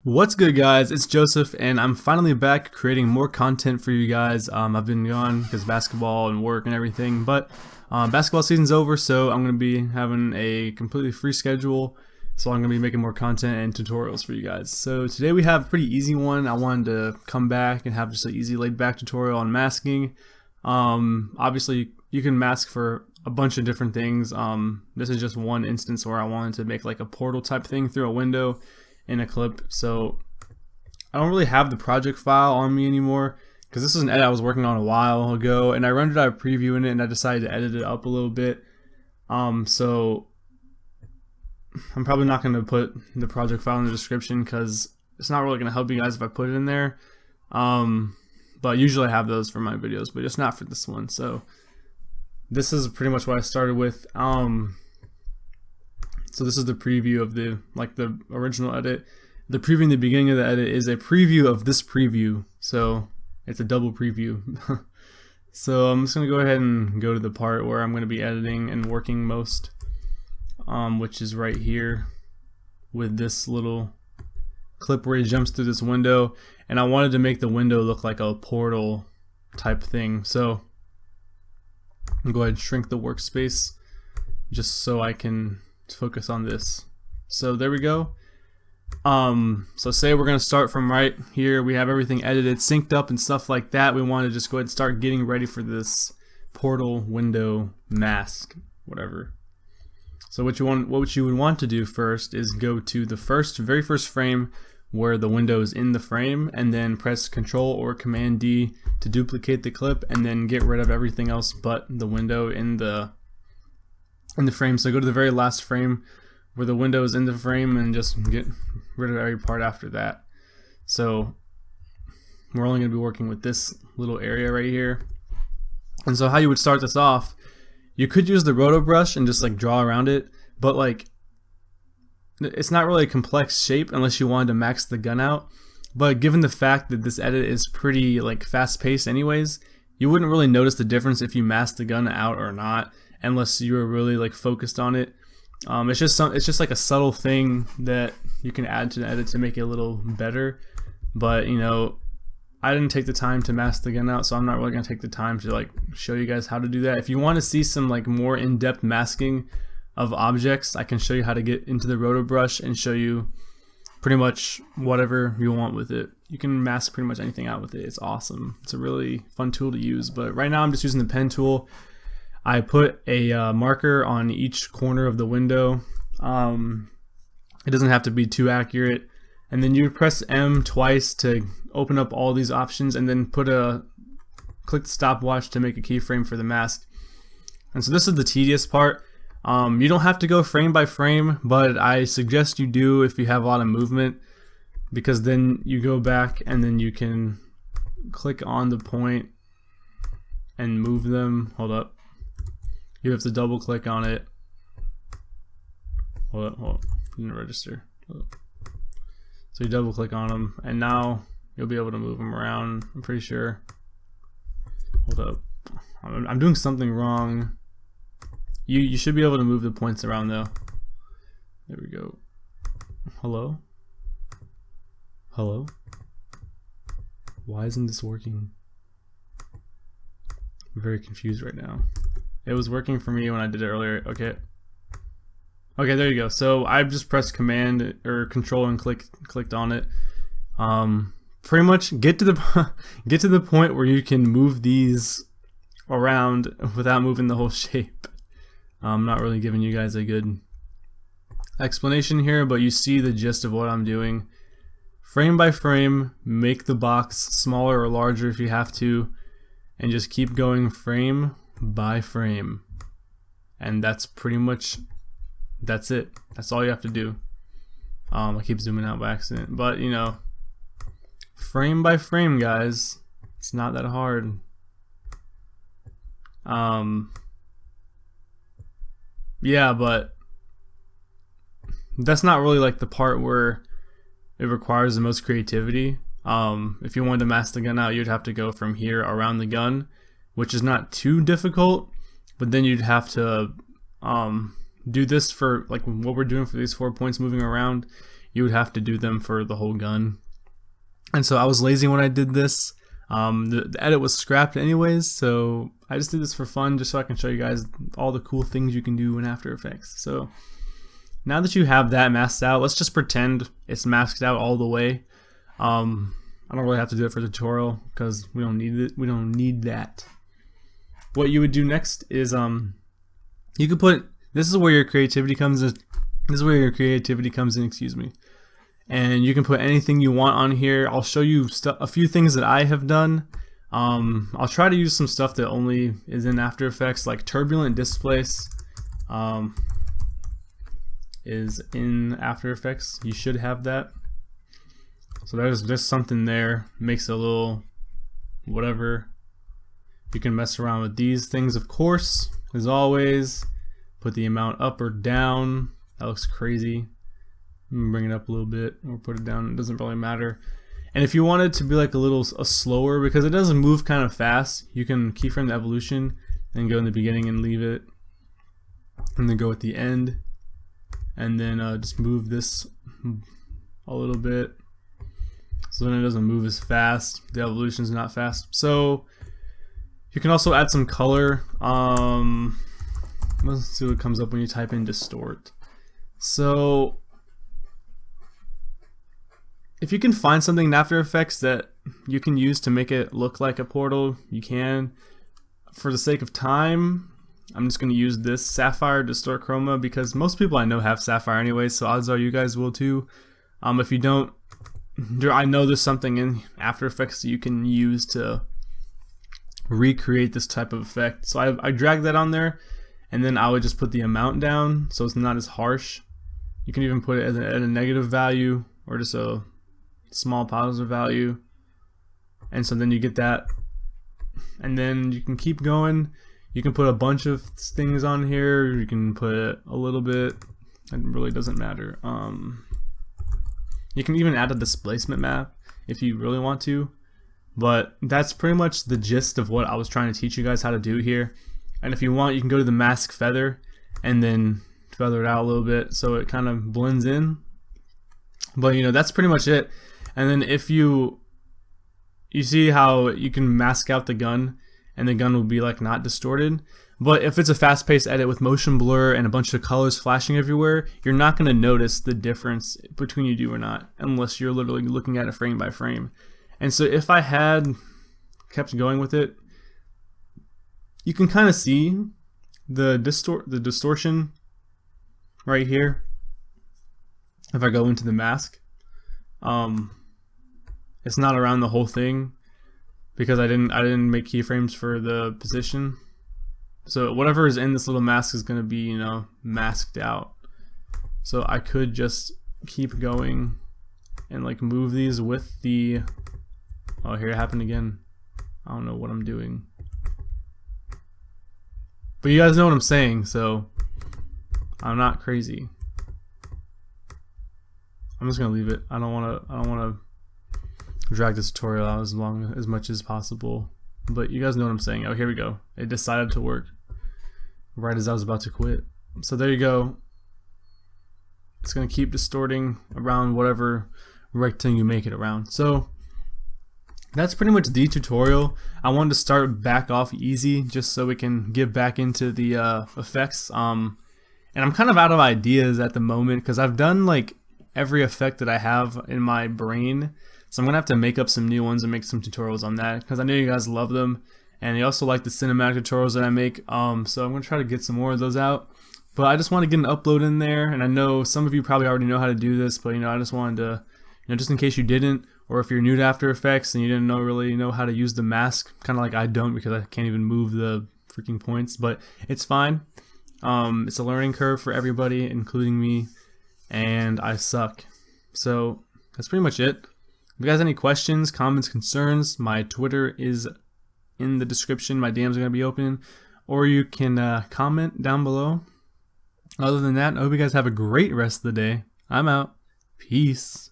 What's good, guys? It's Joseph, and I'm finally back creating more content for you guys. I've been gone because basketball and work and everything, but basketball season's over, so I'm going to be having a completely free schedule, so I'm going to be making more content and tutorials for you guys. So today we have a pretty easy one. I wanted to come back and have just an easy laid-back tutorial on masking. Obviously, you can mask for a bunch of different things. This is just one instance where I wanted to make like a portal type thing through a window in a clip. So I don't really have the project file on me anymore because this is an edit I was working on a while ago, and I rendered out a preview in it and I decided to edit it up a little bit. So I'm probably not going to put the project file in the description because it's not really going to help you guys if I put it in there. But usually I have those for my videos, but just not for this one. So this is pretty much what I started with. So this is the preview of the original edit. The preview in the beginning of the edit is a preview of this preview. So it's a double preview. So I'm just gonna go ahead and go to the part where I'm gonna be editing and working most, which is right here with this little clip where he jumps through this window. And I wanted to make the window look like a portal type thing. So I'm gonna go ahead and shrink the workspace just so I can focus on this. So there we go. So say we're gonna start from right here. We have everything edited, synced up and stuff like that. We want to just go ahead and start getting ready for this portal window mask, whatever. So what you would want to do first is go to the very first frame where the window is in the frame, and then press Control or Command D to duplicate the clip, and then get rid of everything else but the window in the frame. So go to the very last frame where the window is in the frame and just get rid of every part after that. So we're only going to be working with this little area right here. And so how you would start this off, you could use the roto brush and just like draw around it, but like it's not really a complex shape unless you wanted to max the gun out. But given the fact that this edit is pretty like fast paced anyways, you wouldn't really notice the difference if you masked the gun out or not, unless you were really like focused on it. It's just like a subtle thing that you can add to the edit to make it a little better. But you know, I didn't take the time to mask the gun out, so I'm not really gonna take the time to like show you guys how to do that. If you want to see some like more in-depth masking of objects, I can show you how to get into the roto brush and show you pretty much whatever you want with it. You can mask pretty much anything out with it. It's awesome. It's a really fun tool to use. But right now I'm just using the pen tool. I put a marker on each corner of the window. It doesn't have to be too accurate. And then you press M twice to open up all these options, and then click the stopwatch to make a keyframe for the mask. And so this is the tedious part. You don't have to go frame by frame, but I suggest you do if you have a lot of movement, because then you go back and then you can click on the point and move them. Hold up. You have to double click on it. Hold up. Didn't register. So you double click on them, and now you'll be able to move them around, I'm pretty sure. Hold up. I'm doing something wrong. You should be able to move the points around though. There we go. Hello? Hello? Why isn't this working? I'm very confused right now. It was working for me when I did it earlier. Okay. Okay, there you go. So I just pressed Command or Control and clicked on it. Pretty much get to the point where you can move these around without moving the whole shape. I'm not really giving you guys a good explanation here, but you see the gist of what I'm doing. Frame by frame, make the box smaller or larger if you have to, and just keep going frame by frame. And that's pretty much, that's it. That's all you have to do. I keep zooming out by accident, but you know, frame by frame, guys. It's not that hard. Yeah, but that's not really like the part where it requires the most creativity. If you wanted to mask the gun out, you'd have to go from here around the gun, which is not too difficult, but then you'd have to do this for like what we're doing for these 4 points moving around. you would have to do them for the whole gun. And so I was lazy when I did this. The edit was scrapped anyways, so I just did this for fun, just so I can show you guys all the cool things you can do in After Effects. So now that you have that masked out, let's just pretend it's masked out all the way. I don't really have to do it for the tutorial because we don't need it. We don't need that. What you would do next is you could put, this is where your creativity comes in. This is where your creativity comes in, excuse me. And you can put anything you want on here. I'll show you a few things that I have done. I'll try to use some stuff that only is in After Effects, like turbulent displace is in After Effects. You should have that. So there's just something there, makes it a little whatever. You can mess around with these things, of course, as always. Put the amount up or down. That looks crazy. Bring it up a little bit or put it down, it doesn't really matter. And if you want it to be like a slower, because it doesn't move kind of fast, you can keyframe the evolution and go in the beginning and leave it, and then go at the end, and then just move this a little bit so then it doesn't move as fast. The evolution is not fast. So you can also add some color. Let's see what comes up when you type in distort. So if you can find something in After Effects that you can use to make it look like a portal, you can. For the sake of time, I'm just going to use this Sapphire Distort Chroma because most people I know have Sapphire anyway, so odds are you guys will too. If you don't, I know there's something in After Effects that you can use to recreate this type of effect. So I dragged that on there, and then I would just put the amount down so it's not as harsh. You can even put it at a negative value or just a small positive value, and so then you get that, and then you can keep going. You can put a bunch of things on here, you can put a little bit, it really doesn't matter. You can even add a displacement map if you really want to, but that's pretty much the gist of what I was trying to teach you guys how to do here. And if you want, you can go to the mask feather and then feather it out a little bit so it kind of blends in. But you know, that's pretty much it. And then if you see how you can mask out the gun and the gun will be like not distorted. But if it's a fast-paced edit with motion blur and a bunch of colors flashing everywhere, you're not going to notice the difference between you do or not unless you're literally looking at it frame by frame. And so if I had kept going with it, you can kind of see the distortion right here. If I go into the mask, it's not around the whole thing because I didn't make keyframes for the position. So whatever is in this little mask is going to be, you know, masked out. So I could just keep going and like move these with the, oh, here it happened again. I don't know what I'm doing, but you guys know what I'm saying, so I'm not crazy. I'm just gonna leave it. I don't wanna drag this tutorial out as much as possible. But you guys know what I'm saying. Oh, here we go. It decided to work right as I was about to quit. So there you go. It's gonna keep distorting around whatever rectangle you make it around. So that's pretty much the tutorial. I wanted to start back off easy just so we can get back into the effects. And I'm kind of out of ideas at the moment because I've done like every effect that I have in my brain. So I'm gonna have to make up some new ones and make some tutorials on that because I know you guys love them, and you also like the cinematic tutorials that I make. So I'm gonna try to get some more of those out. But I just want to get an upload in there, and I know some of you probably already know how to do this, but you know, I just wanted to, you know, just in case you didn't, or if you're new to After Effects and you didn't really know how to use the mask, kind of like I don't because I can't even move the freaking points. But it's fine. It's a learning curve for everybody, including me, and I suck. So that's pretty much it. If you guys have any questions, comments, concerns, my Twitter is in the description. My DMs are going to be open, or you can comment down below. Other than that, I hope you guys have a great rest of the day. I'm out. Peace.